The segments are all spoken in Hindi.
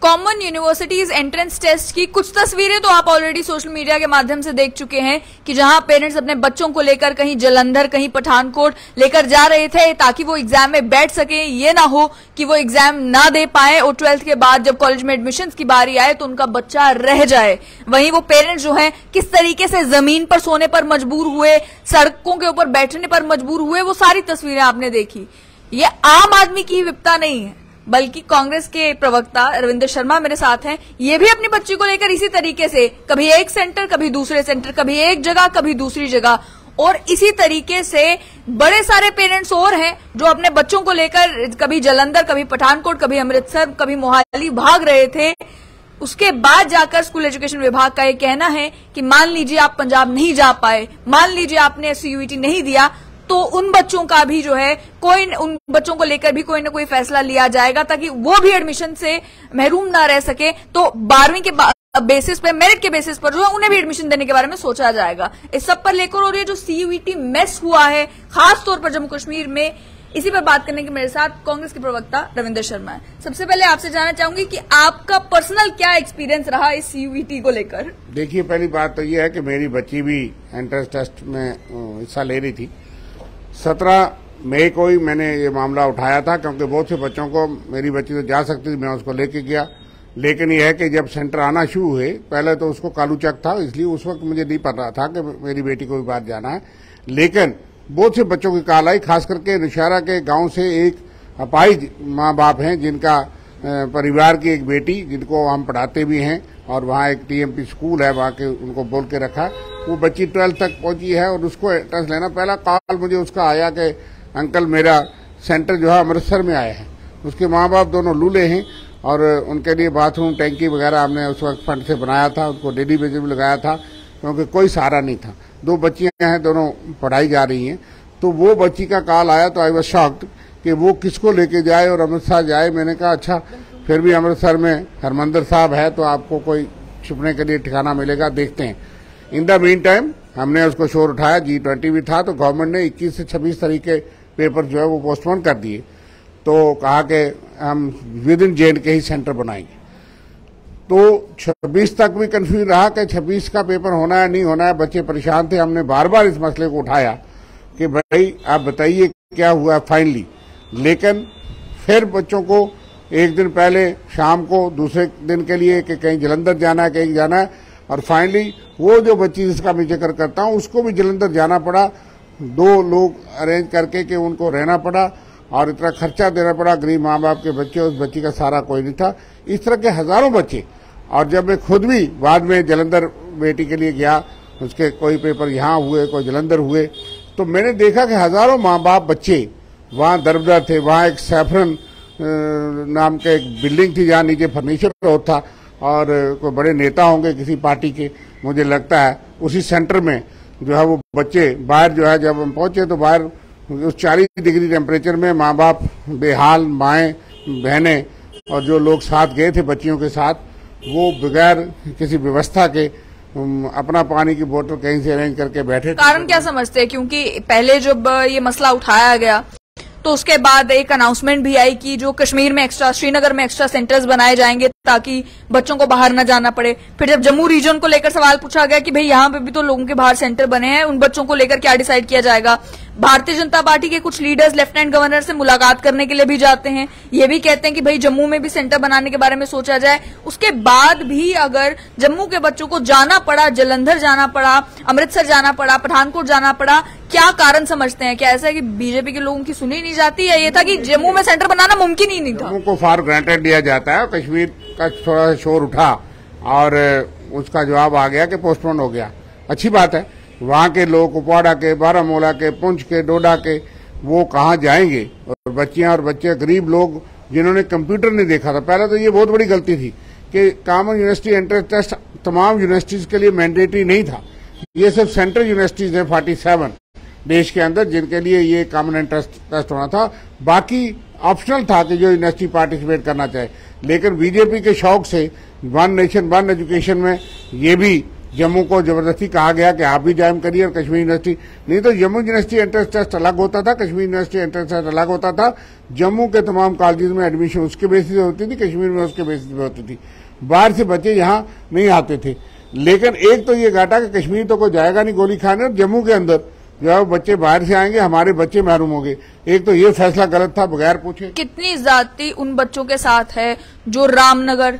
कॉमन यूनिवर्सिटीज एंट्रेंस टेस्ट की कुछ तस्वीरें तो आप ऑलरेडी सोशल मीडिया के माध्यम से देख चुके हैं कि जहां पेरेंट्स अपने बच्चों को लेकर कहीं जालंधर कहीं पठानकोट लेकर जा रहे थे ताकि वो एग्जाम में बैठ सके, ये ना हो कि वो एग्जाम ना दे पाए और 12th के बाद जब कॉलेज में एडमिशन की बारी आए तो उनका बच्चा रह जाए। वहीं वो पेरेंट्स जो है किस तरीके से जमीन पर सोने पर मजबूर हुए, सड़कों के ऊपर बैठने पर मजबूर हुए, वो सारी तस्वीरें आपने देखी। ये आम आदमी की विपदा नहीं है, बल्कि कांग्रेस के प्रवक्ता रविंद्र शर्मा मेरे साथ हैं। ये भी अपनी बच्ची को लेकर इसी तरीके से कभी एक सेंटर कभी दूसरे सेंटर, कभी एक जगह कभी दूसरी जगह, और इसी तरीके से बड़े सारे पेरेंट्स और हैं जो अपने बच्चों को लेकर कभी जालंधर कभी पठानकोट कभी अमृतसर कभी मोहाली भाग रहे थे। उसके बाद जाकर स्कूल एजुकेशन विभाग का ये कहना है कि मान लीजिए आप पंजाब नहीं जा पाए, मान लीजिए आपने SCUET नहीं दिया, तो उन बच्चों का भी जो है उन बच्चों को लेकर भी कोई ना कोई फैसला लिया जाएगा ताकि वो भी एडमिशन से महरूम ना रह सके। तो 12वीं के बेसिस पे, मेरिट के बेसिस पर जो है उन्हें भी एडमिशन देने के बारे में सोचा जाएगा। इस सब पर लेकर और ये जो CUET मेस हुआ है खास तौर पर जम्मू कश्मीर में, इसी पर बात करने के मेरे साथ कांग्रेस के प्रवक्ता रविंद्र शर्मा है। सबसे पहले आपसे जानना चाहूंगी कि आपका पर्सनल क्या एक्सपीरियंस रहा इस CUET को लेकर। देखिए, पहली बात तो यह है कि मेरी बच्ची भी एंट्रेंस टेस्ट में हिस्सा ले रही थी। 17 मई को ही मैंने ये मामला उठाया था क्योंकि बहुत से बच्चों को, मेरी बच्ची तो जा सकती थी, मैं उसको लेके गया, लेकिन यह है कि जब सेंटर आना शुरू हुए, पहले तो उसको कालूचक था, इसलिए उस वक्त मुझे नहीं पता था कि मेरी बेटी को भी बाहर जाना है। लेकिन बहुत से बच्चों की कॉल आई, खास करके नौशहरा के गांव से एक अपाहिज माँ बाप हैं जिनका परिवार की एक बेटी, जिनको हम पढ़ाते भी हैं और वहाँ एक TMP स्कूल है, वहाँ के उनको बोल के रखा। वो बच्ची 12th तक पहुंची है और उसको एंट्रेंस लेना, पहला कॉल मुझे उसका आया कि अंकल मेरा सेंटर जो है अमृतसर में आया है। उसके माँ बाप दोनों लूले हैं और उनके लिए बाथरूम टैंकी वगैरह हमने उस वक्त फंड से बनाया था, उनको डेली बेसिस में लगाया था क्योंकि कोई सहारा नहीं था। 2 बच्चियां हैं, दोनों पढ़ाई जा रही हैं। तो वो बच्ची का कॉल आया तो आई वाज शॉक्ड कि वो किसको लेके जाए और अमृतसर जाए। मैंने कहा अच्छा, फिर भी अमृतसर में हरमंदिर साहब है तो आपको कोई छुपने के लिए ठिकाना मिलेगा, देखते हैं। इन द मीन टाइम हमने उसको शोर उठाया, G20 भी था, तो गवर्नमेंट ने 21 से 26 तारीख के पेपर जो है वो पोस्टपोन कर दिए। तो कहा कि हम विद इन JNK के ही सेंटर बनाएंगे। तो 26 तक भी कंफ्यूज रहा कि 26 का पेपर होना है नहीं होना है, बच्चे परेशान थे। हमने बार बार इस मसले को उठाया कि भाई आप बताइए क्या हुआ फाइनली। लेकिन फिर बच्चों को एक दिन पहले शाम को दूसरे दिन के लिए कि कहीं जालंधर जाना है, कहीं जाना है, और फाइनली वो जो बच्ची जिसका मैं जिक्र करता हूँ उसको भी जालंधर जाना पड़ा। 2 लोग अरेंज करके कि उनको रहना पड़ा और इतना खर्चा देना पड़ा। गरीब माँ बाप के बच्चे, उस बच्ची का सहारा कोई नहीं था। इस तरह के हजारों बच्चे। और जब मैं खुद भी बाद में जालंधर बेटी के लिए गया, उसके कोई पेपर यहाँ हुए कोई जालंधर हुए, तो मैंने देखा कि हजारों माँ बाप बच्चे वहाँ दरबदर थे। वहाँ एक सैफरन नाम के एक बिल्डिंग थी जहाँ नीचे फर्नीचर हाउस था और कोई बड़े नेता होंगे किसी पार्टी के, मुझे लगता है। उसी सेंटर में जो है वो बच्चे बाहर जो है, जब हम पहुंचे तो बाहर उस 40 डिग्री टेम्परेचर में माँ बाप बेहाल, माएँ बहनें और जो लोग साथ गए थे बच्चियों के साथ, वो बगैर किसी व्यवस्था के अपना पानी की बोतल कहीं से अरेंज करके बैठे। कारण क्या समझते हैं? क्योंकि पहले जब ये मसला उठाया गया तो उसके बाद एक अनाउंसमेंट भी आई कि जो कश्मीर में एक्स्ट्रा, श्रीनगर में एक्स्ट्रा सेंटर्स बनाए जाएंगे ताकि बच्चों को बाहर न जाना पड़े। फिर जब जम्मू रीजन को लेकर सवाल पूछा गया कि भाई यहाँ पे भी तो लोगों के बाहर सेंटर बने हैं, उन बच्चों को लेकर क्या डिसाइड किया जाएगा। भारतीय जनता पार्टी के कुछ लीडर्स लेफ्टिनेंट गवर्नर से मुलाकात करने के लिए भी जाते हैं, ये भी कहते हैं कि भाई जम्मू में भी सेंटर बनाने के बारे में सोचा जाए। उसके बाद भी अगर जम्मू के बच्चों को जाना पड़ा, जालंधर जाना पड़ा, अमृतसर जाना पड़ा, पठानकोट जाना पड़ा, क्या कारण समझते हैं? क्या ऐसा है कि बीजेपी के लोगों की सुनी नहीं जाती, या ये था कि जम्मू में सेंटर बनाना मुमकिन ही नहीं था? जम्मू को फॉर ग्रांटेड लिया जाता है। कश्मीर का थोड़ा सा शोर उठा और उसका जवाब आ गया कि पोस्टपोन हो गया। अच्छी बात है। वहाँ के लोग कुपवाड़ा के, बारामूला के, पुंछ के, डोडा के, वो कहाँ जाएंगे? और बच्चियां और बच्चे, गरीब लोग जिन्होंने कंप्यूटर नहीं देखा था। पहले तो ये बहुत बड़ी गलती थी कि कॉमन यूनिवर्सिटी एंट्रेंस टेस्ट तमाम यूनिवर्सिटीज के लिए मैंडेटरी नहीं था। ये सिर्फ सेंट्रल यूनिवर्सिटीज है 47 देश के अंदर जिनके लिए ये कॉमन एंट्रेंस टेस्ट होना था। बाकी ऑप्शनल था कि जो यूनिवर्सिटी पार्टिसिपेट करना चाहे। लेकिन बीजेपी के शौक से वन नेशन वन एजुकेशन में ये भी जम्मू को जबरदस्ती कहा गया कि आप भी ज्वाइन करिए और कश्मीर यूनिवर्सिटी नहीं, तो जम्मू यूनिवर्सिटी एंट्रेंस टेस्ट अलग होता था, कश्मीर यूनिवर्सिटी एंट्रेंस टेस्ट अलग होता था। जम्मू के तमाम कॉलेज में एडमिशन उसके बेसिस पे होती थी, कश्मीर में उसके बेसिस पे होती थी। बाहर से बच्चे यहाँ नहीं आते थे। लेकिन एक तो ये घाटा कि कश्मीर तो कोई जाएगा नहीं गोली खाने, और जम्मू के अंदर जो है बच्चे बाहर से आएंगे, हमारे बच्चे महरूम होंगे। एक तो ये फैसला गलत था बगैर पूछे। कितनी ज्यादती उन बच्चों के साथ है जो रामनगर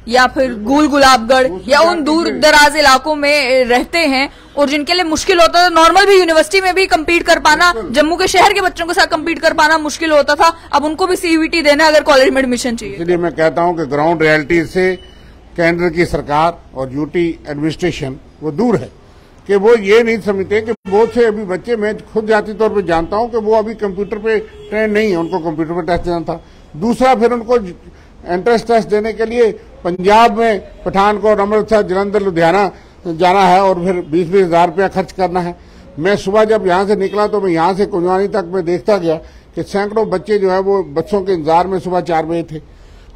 या फिर गुलाबगढ़ या उन दूर दराज इलाकों में रहते हैं और जिनके लिए मुश्किल होता था नॉर्मल भी यूनिवर्सिटी में भी कम्पीट कर पाना, जम्मू के शहर के बच्चों के साथ कम्पीट कर पाना मुश्किल होता था। अब उनको भी सीयूईटी देना अगर कॉलेज में एडमिशन चाहिए। इसलिए मैं कहता हूं कि ग्राउंड रियलिटी से केंद्र की सरकार और यूटी एडमिनिस्ट्रेशन वो दूर है, कि वो ये नहीं समझते कि बहुत से अभी बच्चे, मैं खुद जाती तौर पे जानता हूं कि वो अभी कंप्यूटर पे ट्रेन नहीं है, उनको कंप्यूटर पे टेस्ट देना था। दूसरा फिर उनको एंट्रेंस टेस्ट देने के लिए पंजाब में पठानकोट, अमृतसर, जलंधर, लुधियाना जाना है और फिर 20-20 हजार रुपया खर्च करना है। मैं सुबह जब यहाँ से निकला तो मैं यहाँ से कुंजवानी तक मैं देखता गया कि सैकड़ों बच्चे जो है वो बच्चों के इंतजार में सुबह 4 बजे थे।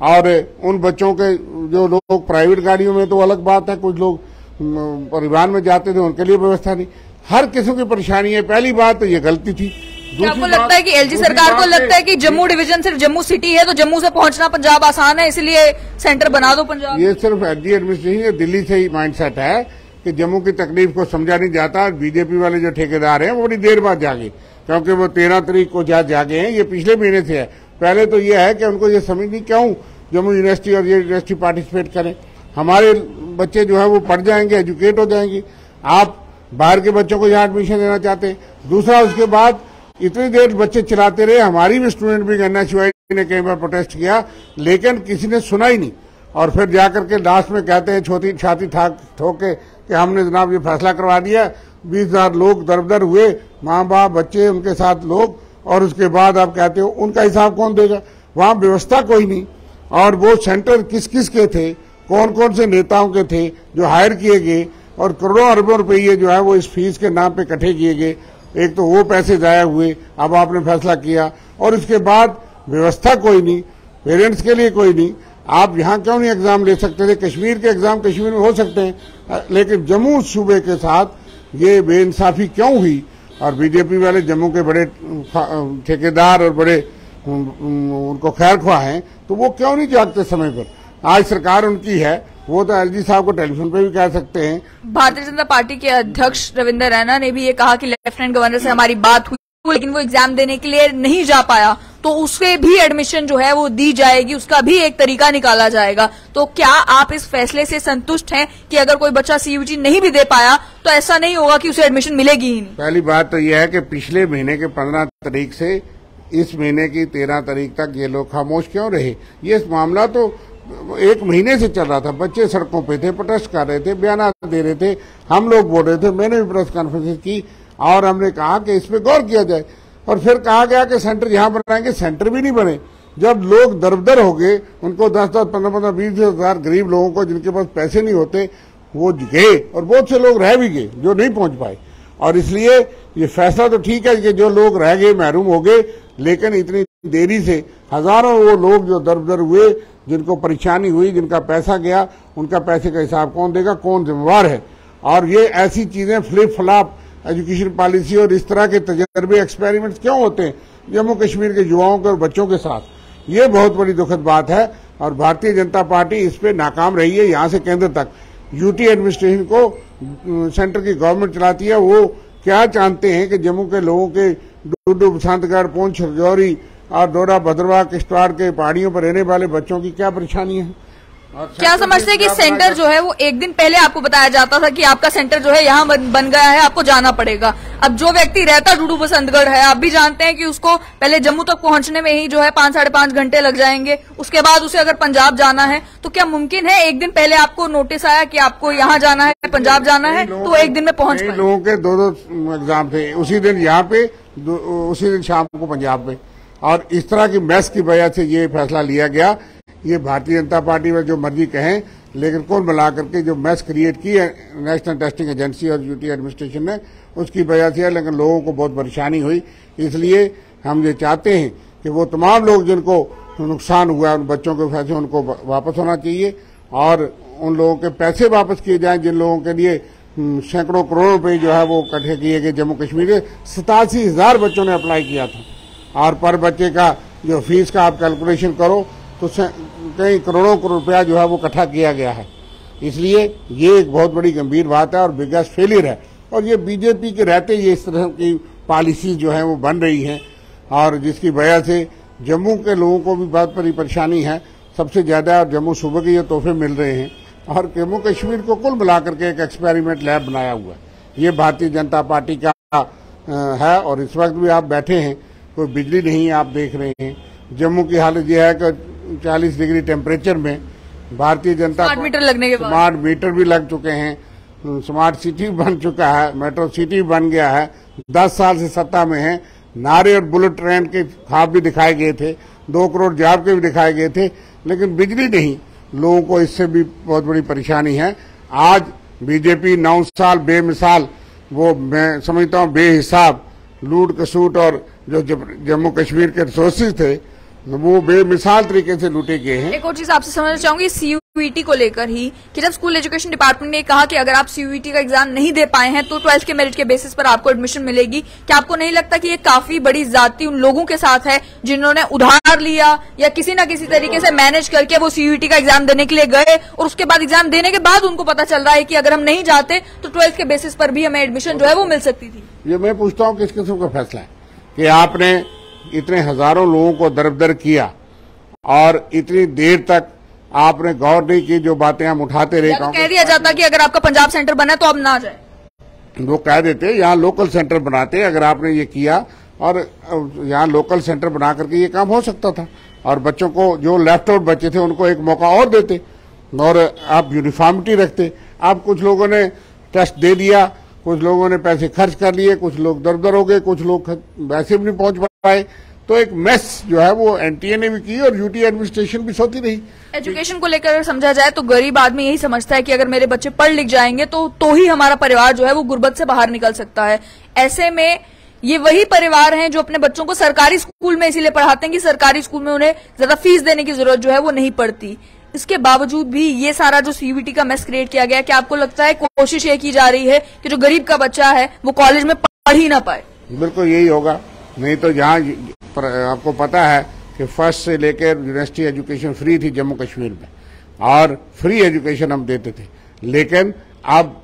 और उन बच्चों के जो लोग प्राइवेट गाड़ियों में तो अलग बात है, कुछ लोग परिवहन में जाते थे, उनके लिए व्यवस्था नहीं। हर किस्म की परेशानी है। पहली बात तो ये गलती थी। आपको लगता है कि एलजी सरकार को लगता है कि जम्मू डिवीजन सिर्फ जम्मू सिटी है तो जम्मू से पहुंचना पंजाब आसान है, इसलिए सेंटर बना दो पंजाब? ये सिर्फ एलजी एडमिनिस्ट्रेशन दिल्ली से ही माइंडसेट है कि जम्मू की तकलीफ को समझा नहीं जाता। बीजेपी वाले जो ठेकेदार हैं वो बड़ी देर बाद जागे, क्योंकि वो 13 तारीख को जागे हैं। ये पिछले महीने से है। पहले तो ये है कि उनको ये समझ नहीं क्यों जम्मू यूनिवर्सिटी और ये यूनिवर्सिटी पार्टिसिपेट करें। हमारे बच्चे जो है वो पढ़ जाएंगे, एजुकेट हो जाएंगे। आप बाहर के बच्चों को यहाँ एडमिशन देना चाहते हैं। दूसरा, उसके बाद इतनी देर बच्चे चलाते रहे। हमारी भी स्टूडेंट भी एनएसयूआई ने कई बार प्रोटेस्ट किया, लेकिन किसी ने सुना ही नहीं। और फिर जाकर के लास्ट में कहते हैं छाती ठोक के कि हमने जनाब ये फैसला करवा दिया। 20,000 लोग दरबदर हुए, माँ बाप, बच्चे, उनके साथ लोग, और उसके बाद आप कहते हो उनका हिसाब कौन देगा? वहां व्यवस्था कोई नहीं। और वो सेंटर किस किस के थे, कौन कौन से नेताओं के थे जो हायर किए गए, और करोड़ों अरबों रुपये जो है वो इस फीस के नाम पे इकट्ठे किए गए। एक तो वो पैसे जाया हुए, अब आपने फैसला किया, और इसके बाद व्यवस्था कोई नहीं, पेरेंट्स के लिए कोई नहीं। आप यहाँ क्यों नहीं एग्जाम ले सकते थे? कश्मीर के एग्जाम कश्मीर में हो सकते हैं, लेकिन जम्मू सूबे के साथ ये बेइंसाफी क्यों हुई? और बीजेपी वाले जम्मू के बड़े ठेकेदार और बड़े उनको खैर ख्वाह हैं, तो वो क्यों नहीं जागते समय पर? आज सरकार उनकी है, वो तो एलजी साहब को टेलीफोन पे भी कह सकते हैं। भारतीय जनता पार्टी के अध्यक्ष रविंद्र रैना ने भी ये कहा कि लेफ्टिनेंट गवर्नर से हमारी बात हुई, लेकिन वो एग्जाम देने के लिए नहीं जा पाया, तो उसके भी एडमिशन जो है वो दी जाएगी, उसका भी एक तरीका निकाला जाएगा। तो क्या आप इस फैसले से संतुष्ट हैं कि अगर कोई बच्चा सीयूईटी नहीं भी दे पाया तो ऐसा नहीं होगा कि उसे एडमिशन मिलेगी ही नहीं? पहली बात तो यह है कि पिछले महीने के 15 तारीख से इस महीने की 13 तारीख तक ये लोग खामोश क्यों रहे? ये मामला तो 1 महीने से चल रहा था। बच्चे सड़कों पे थे, प्रोटेस्ट कर रहे थे, बयान दे रहे थे, हम लोग बोल रहे थे, मैंने भी प्रेस कॉन्फ्रेंस की और हमने कहा कि इस पे गौर किया जाए। और फिर कहा गया कि सेंटर यहाँ बनाएंगे, सेंटर भी नहीं बने। जब लोग दरबदर हो गए, उनको 10-10, 15-15, 20 हजार गरीब लोगों को जिनके पास पैसे नहीं होते वो गए, और बहुत से लोग रह भी गए जो नहीं पहुंच पाए। और इसलिए ये फैसला तो ठीक है कि जो लोग रह गए महरूम हो गए, लेकिन इतनी देरी से हजारों वो लोग जो दरबदर हुए, जिनको परेशानी हुई, जिनका पैसा गया, उनका पैसे का हिसाब कौन देगा, कौन जिम्मेवार है? और ये ऐसी चीजें फ्लिप फ्लॉप एजुकेशन पॉलिसी और इस तरह के तजर्बे, एक्सपेरिमेंट्स क्यों होते हैं जम्मू कश्मीर के युवाओं के और बच्चों के साथ? ये बहुत बड़ी दुखद बात है। और भारतीय जनता पार्टी इस पे नाकाम रही है, यहाँ से केंद्र तक। यूटी एडमिनिस्ट्रेशन को सेंटर की गवर्नमेंट चलाती है। वो क्या जानते हैं कि जम्मू के लोगों के डुड्डू, बसंतगढ़, पुंछ, राजौरी और डोडा, भद्रवाह, किश्तवाड़ के पहाड़ियों पर रहने वाले बच्चों की क्या परेशानी है? क्या समझते हैं कि सेंटर जो है वो एक दिन पहले आपको बताया जाता था कि आपका सेंटर जो है यहाँ बन गया है, आपको जाना पड़ेगा। अब जो व्यक्ति रहता डुडू, बसंतगढ़ है, आप भी जानते हैं कि उसको पहले जम्मू तक पहुंचने में ही जो है 5-5.5 घंटे लग जाएंगे। उसके बाद उसे अगर पंजाब जाना है तो क्या मुमकिन है एक दिन पहले आपको नोटिस आया कि आपको यहाँ जाना है, पंजाब जाना है, तो एक दिन में पहुंच पाए? लोगों के 2-2 एग्जाम थे, उसी दिन यहाँ पे, उसी दिन शाम को पंजाब पे। और इस तरह की मैस की वजह से ये फैसला लिया गया। ये भारतीय जनता पार्टी में जो मर्जी कहें, लेकिन कौन मिला करके जो मैस क्रिएट की है नेशनल टेस्टिंग एजेंसी और यूटी एडमिनिस्ट्रेशन ने, उसकी वजह से है। लेकिन लोगों को बहुत परेशानी हुई। इसलिए हम ये चाहते हैं कि वो तमाम लोग जिनको नुकसान हुआ, उन बच्चों के फैसले उनको वापस होना चाहिए। और उन लोगों के पैसे वापस किए जाएं जिन लोगों के लिए सैकड़ों करोड़ रुपए जो है वो इकट्ठे किए गए। जम्मू कश्मीर में 87,000 बच्चों ने अप्लाई किया था और पर बच्चे का जो फीस का आप कैलकुलेशन करो तो कई करोड़ों रुपया जो है वो इकट्ठा किया गया है। इसलिए ये एक बहुत बड़ी गंभीर बात है और बिगेस्ट फेलियर है। और ये बीजेपी के रहते ये इस तरह की पॉलिसी जो है वो बन रही है और जिसकी वजह से जम्मू के लोगों को भी बहुत बड़ी परेशानी है सबसे ज्यादा। और जम्मू सूबे के ये तोहफे मिल रहे हैं और जम्मू कश्मीर को कुल मिलाकर के एक एक्सपेरिमेंट लैब बनाया हुआ है। ये भारतीय जनता पार्टी का है और इस वक्त भी आप बैठे हैं, कोई बिजली नहीं आप देख रहे हैं। जम्मू की हालत यह है कि 40 डिग्री टेम्परेचर में भारतीय जनता स्मार्ट मीटर लगने के बाद स्मार्ट मीटर भी लग चुके हैं, स्मार्ट सिटी बन चुका है, मेट्रो सिटी बन गया है, 10 साल से सत्ता में है। नारे और बुलेट ट्रेन के ख्वाब भी दिखाए गए थे, 2 करोड़ जॉब के भी दिखाए गए थे, लेकिन बिजली नहीं। लोगों को इससे भी बहुत बड़ी परेशानी है। आज बीजेपी 9 साल बेमिसाल, वो मैं समझता हूँ बेहिसाब लूट कसूट और जो जम्मू कश्मीर के रिसोर्सेज थे वो बेमिसाल तरीके से लूटे गए हैं। एक और चीज आपसे समझना चाहूंगी सीयूईटी को लेकर ही कि जब स्कूल एजुकेशन डिपार्टमेंट ने कहा कि अगर आप सीयूईटी का एग्जाम नहीं दे पाए हैं तो 12th के मेरिट के बेसिस पर आपको एडमिशन मिलेगी, क्या आपको नहीं लगता कि ये काफी बड़ी ज्यादती उन लोगों के साथ है जिन्होंने उधार लिया या किसी न किसी तरीके से मैनेज करके वो सीयूईटी का एग्जाम देने के लिए गए और उसके बाद एग्जाम देने के बाद उनको पता चल रहा है कि अगर हम नहीं जाते तो 12th के बेसिस पर भी हमें एडमिशन जो है वो मिल सकती थी। ये मैं पूछता हूँ किस किस्म का फैसला है कि आपने इतने हजारों लोगों को दरबदर किया और इतनी देर तक आपने गौर नहीं की जो बातें हम उठाते रहे। तो कह दिया जाता कि अगर आपका पंजाब सेंटर बना तो अब ना जाए, लोग कह देते यहाँ लोकल सेंटर बनाते अगर आपने ये किया और यहाँ लोकल सेंटर बना करके ये काम हो सकता था और बच्चों को जो लेफ्ट आउट बच्चे थे उनको एक मौका और देते और आप यूनिफॉर्मिटी रखते। आप कुछ लोगों ने टेस्ट दे दिया, कुछ लोगों ने पैसे खर्च कर लिए, कुछ लोग दर हो गए, कुछ लोग वैसे भी नहीं पहुंच पाए। तो एक मेस जो है वो एनटीए ने भी की और यूटी एडमिनिस्ट्रेशन भी सोती रही। एजुकेशन को लेकर समझा जाए तो गरीब आदमी यही समझता है कि अगर मेरे बच्चे पढ़ लिख जाएंगे तो ही हमारा परिवार जो है वो गुर्बत से बाहर निकल सकता है। ऐसे में ये वही परिवार हैं जो अपने बच्चों को सरकारी स्कूल में इसीलिए पढ़ाते हैं कि सरकारी स्कूल में उन्हें ज्यादा फीस देने की जरूरत जो है वो नहीं पड़ती। इसके बावजूद भी ये सारा जो सीयूईटी का मेस क्रिएट किया गया, क्या आपको लगता है कोशिश ये की जा रही है कि जो गरीब का बच्चा है वो कॉलेज में पढ़ ही ना पाए? बिल्कुल यही होगा। नहीं तो जहाँ आपको पता है कि फर्स्ट से लेकर यूनिवर्सिटी एजुकेशन फ्री थी जम्मू कश्मीर में और फ्री एजुकेशन हम देते थे, लेकिन अब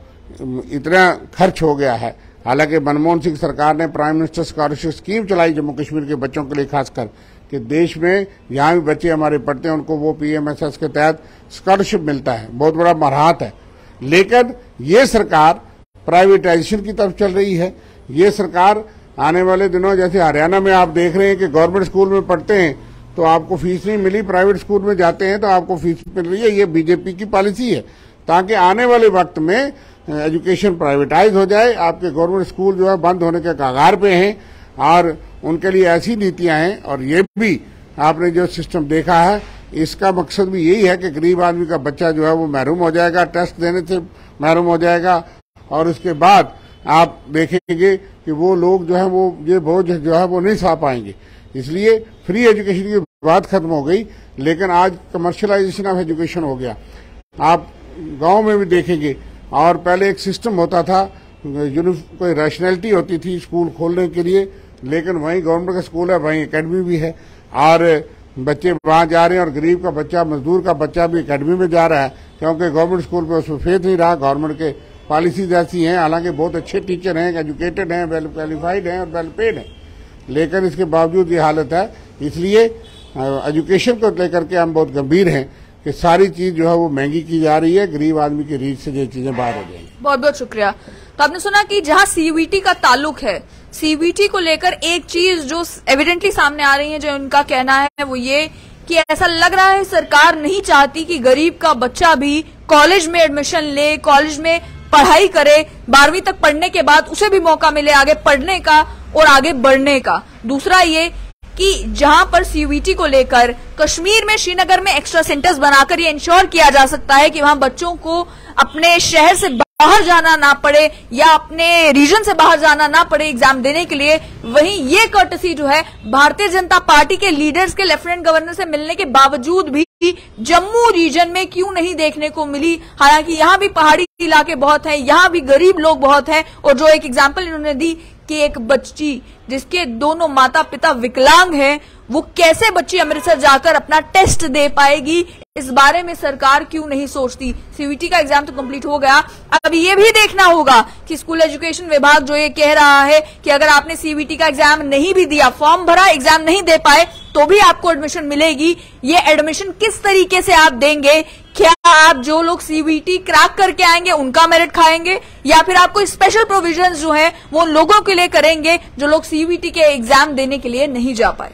इतना खर्च हो गया है। हालांकि मनमोहन सिंह सरकार ने प्राइम मिनिस्टर स्कॉलरशिप स्कीम चलाई जम्मू कश्मीर के बच्चों के लिए, खासकर कि देश में जहाँ भी बच्चे हमारे पढ़ते हैं उनको वो पीएमएसएस के तहत स्कॉलरशिप मिलता है, बहुत बड़ा मरहात है। लेकिन ये सरकार प्राइवेटाइजेशन की तरफ चल रही है। ये सरकार आने वाले दिनों, जैसे हरियाणा में आप देख रहे हैं कि गवर्नमेंट स्कूल में पढ़ते हैं तो आपको फीस नहीं मिली, प्राइवेट स्कूल में जाते हैं तो आपको फीस मिल रही है। ये बीजेपी की पॉलिसी है ताकि आने वाले वक्त में एजुकेशन प्राइवेटाइज हो जाए। आपके गवर्नमेंट स्कूल जो है बंद होने के कगार पे हैं और उनके लिए ऐसी नीतियां हैं। और ये भी आपने जो सिस्टम देखा है इसका मकसद भी यही है कि गरीब आदमी का बच्चा जो है वो महरूम हो जाएगा, टेस्ट देने से महरूम हो जाएगा और उसके बाद आप देखेंगे कि वो लोग जो है वो ये बोझ जो है वो नहीं सहा पाएंगे। इसलिए फ्री एजुकेशन की बात खत्म हो गई, लेकिन आज कमर्शियलाइजेशन ऑफ एजुकेशन हो गया। आप गांव में भी देखेंगे और पहले एक सिस्टम होता था, कोई रैशनैलिटी होती थी स्कूल खोलने के लिए, लेकिन वहीं गवर्नमेंट का स्कूल है, वहीं एकेडमी भी है और बच्चे वहां जा रहे हैं और गरीब का बच्चा, मजदूर का बच्चा भी एकेडमी में जा रहा है क्योंकि गवर्नमेंट स्कूल पे उसमें फेथ नहीं रहा। गवर्नमेंट के पॉलिसीज ऐसी हैं, हालांकि बहुत अच्छे टीचर हैं, एजुकेटेड हैं, वेल क्वालिफाइड हैं और वेल पेड हैं, लेकिन इसके बावजूद ये हालत है। इसलिए एजुकेशन को लेकर के हम बहुत गंभीर हैं कि सारी चीज जो है वो महंगी की जा रही है, गरीब आदमी की रीच से ये चीजें बाहर हो जाएंगी। बहुत बहुत शुक्रिया। तो आपने सुना कि जहां सीयूईटी का ताल्लुक है, सीयूईटी को लेकर एक चीज जो एविडेंटली सामने आ रही है, जो उनका कहना है वो ये कि ऐसा लग रहा है सरकार नहीं चाहती कि गरीब का बच्चा भी कॉलेज में एडमिशन ले, कॉलेज में पढ़ाई करे, 12वीं तक पढ़ने के बाद उसे भी मौका मिले आगे पढ़ने का और आगे बढ़ने का। दूसरा ये कि जहां पर सीयूईटी को लेकर कश्मीर में, श्रीनगर में एक्स्ट्रा सेंटर्स बनाकर ये इंश्योर किया जा सकता है कि वहां बच्चों को अपने शहर से बाहर जाना ना पड़े या अपने रीजन से बाहर जाना ना पड़े एग्जाम देने के लिए। वहीं ये कर्टसी जो है भारतीय जनता पार्टी के लीडर्स के लेफ्टिनेंट गवर्नर से मिलने के बावजूद भी जम्मू रीजन में क्यों नहीं देखने को मिली। हालांकि यहाँ भी पहाड़ी इलाके बहुत हैं, यहाँ भी गरीब लोग बहुत हैं। और जो एक एग्जाम्पल इन्होंने दी कि एक बच्ची जिसके दोनों माता पिता विकलांग हैं, वो कैसे बच्ची अमृतसर जाकर अपना टेस्ट दे पाएगी, इस बारे में सरकार क्यों नहीं सोचती। सीयूईटी का एग्जाम तो कंप्लीट हो गया, अब ये भी देखना होगा कि स्कूल एजुकेशन विभाग जो ये कह रहा है कि अगर आपने सीयूईटी का एग्जाम नहीं भी दिया, फॉर्म भरा, एग्जाम नहीं दे पाए, तो भी आपको एडमिशन मिलेगी। ये एडमिशन किस तरीके से आप देंगे? क्या आप जो लोग सीयूईटी क्रैक करके आएंगे उनका मेरिट खाएंगे, या फिर आपको स्पेशल प्रोविजंस जो है वो लोगों के लिए करेंगे जो लोग सीयूईटी के एग्जाम देने के लिए नहीं जा पाए?